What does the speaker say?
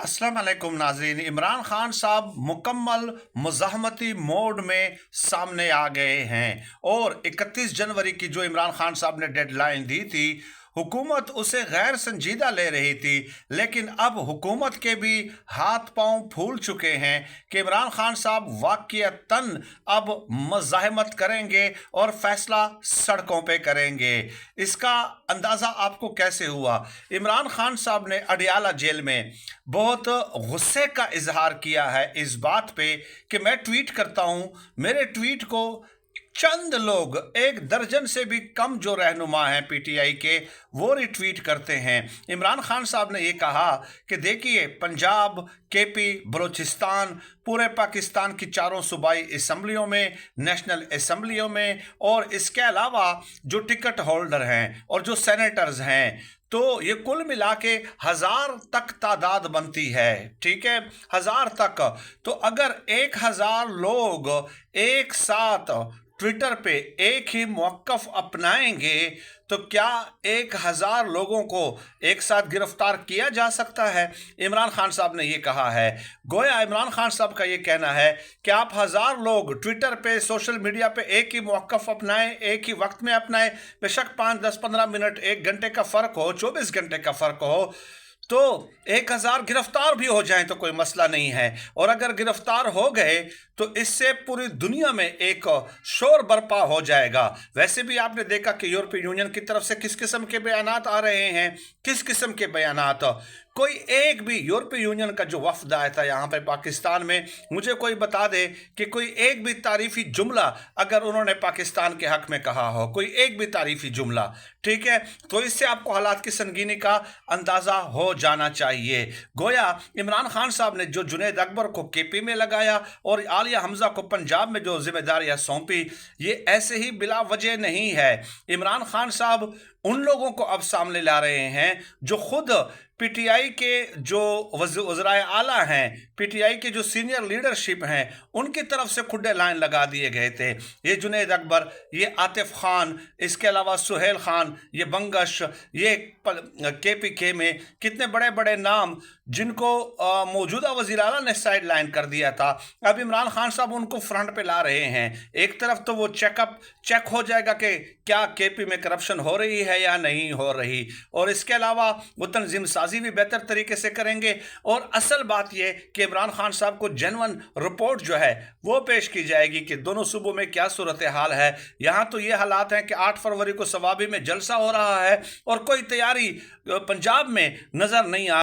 अस्सलाम वालेकुम नाज़रीन। इमरान खान साहब मुकम्मल मुज़ाहमती मोड में सामने आ गए हैं और 31 जनवरी की जो इमरान खान साहब ने डेडलाइन दी थी, हुकूमत उसे गैर संजीदा ले रही थी। लेकिन अब हुकूमत के भी हाथ पांव फूल चुके हैं कि इमरान खान साहब वाक़ियतन अब मुज़ाहमत करेंगे और फैसला सड़कों पे करेंगे। इसका अंदाज़ा आपको कैसे हुआ? इमरान खान साहब ने अडियाला जेल में बहुत गुस्से का इजहार किया है इस बात पे कि मैं ट्वीट करता हूं, मेरे ट्वीट को चंद लोग, एक दर्जन से भी कम जो रहनुमा हैं पीटीआई के, वो रिट्वीट करते हैं। इमरान खान साहब ने ये कहा कि देखिए, पंजाब, केपी, बलूचिस्तान, पूरे पाकिस्तान की चारों सूबाई असम्बलियों में, नेशनल असम्बलियों में और इसके अलावा जो टिकट होल्डर हैं और जो सेनेटर्स हैं, तो ये कुल मिला के 1000 तक तादाद बनती है। ठीक है, 1000 तक। तो अगर 1000 लोग एक साथ ट्विटर पे एक ही मौक़िफ़ अपनाएंगे तो क्या 1000 लोगों को एक साथ गिरफ्तार किया जा सकता है? इमरान खान साहब ने ये कहा है। गोया इमरान खान साहब का ये कहना है कि आप 1000 लोग ट्विटर पे, सोशल मीडिया पे एक ही मौक़िफ़ अपनाएं, एक ही वक्त में अपनाएं, बेशक 5, 10, 15 मिनट, 1 घंटे का फ़र्क हो, 24 घंटे का फ़र्क हो, तो 1000 गिरफ्तार भी हो जाएं तो कोई मसला नहीं है। और अगर गिरफ्तार हो गए तो इससे पूरी दुनिया में एक शोर बर्पा हो जाएगा। वैसे भी आपने देखा कि यूरोपीय यूनियन की तरफ से किस किस्म के बयानात आ रहे हैं, किस किस्म के बयानात। कोई एक भी यूरोपीय यूनियन का जो वफद आया था यहाँ पे पाकिस्तान में, मुझे कोई बता दे कि कोई एक भी तारीफी जुमला अगर उन्होंने पाकिस्तान के हक में कहा हो, कोई एक भी तारीफी जुमला। ठीक है, तो इससे आपको हालात की संगीनी का अंदाज़ा हो जाना चाहिए। गोया इमरान खान साहब ने जो जुनैद अकबर को केपी में लगाया और आलिया हमजा को पंजाब में जो जिम्मेदारियां सौंपी, ये ऐसे ही बिला वजह नहीं है। इमरान खान साहब उन लोगों को अब सामने ला रहे हैं जो खुद पीटीआई के जो वज़राए आला हैं, पीटीआई के जो सीनियर लीडरशिप हैं, उनकी तरफ से खुडे लाइन लगा दिए गए थे। ये जुनैद अकबर, ये आतिफ खान, इसके अलावा सुहेल खान, ये बंगश, ये केपीके में कितने बड़े बड़े नाम जिनको मौजूदा वज़ीर आला ने साइड लाइन कर दिया था, अब इमरान खान साहब उनको फ्रंट पे ला रहे हैं। एक तरफ तो वो चेक हो जाएगा कि क्या केपी में करप्शन हो रही है या नहीं हो रही, और इसके अलावा वो तंजीम साजी भी बेहतर तरीके से करेंगे। और असल बात यह कि इमरान खान साहब को जेन्युइन रिपोर्ट जो है वो पेश की जाएगी कि दोनों सूबों में क्या सूरत हाल है। यहाँ तो ये हालात हैं कि 8 फरवरी को सवाबी में जलसा हो रहा है और कोई तैयारी पंजाब में नज़र नहीं आ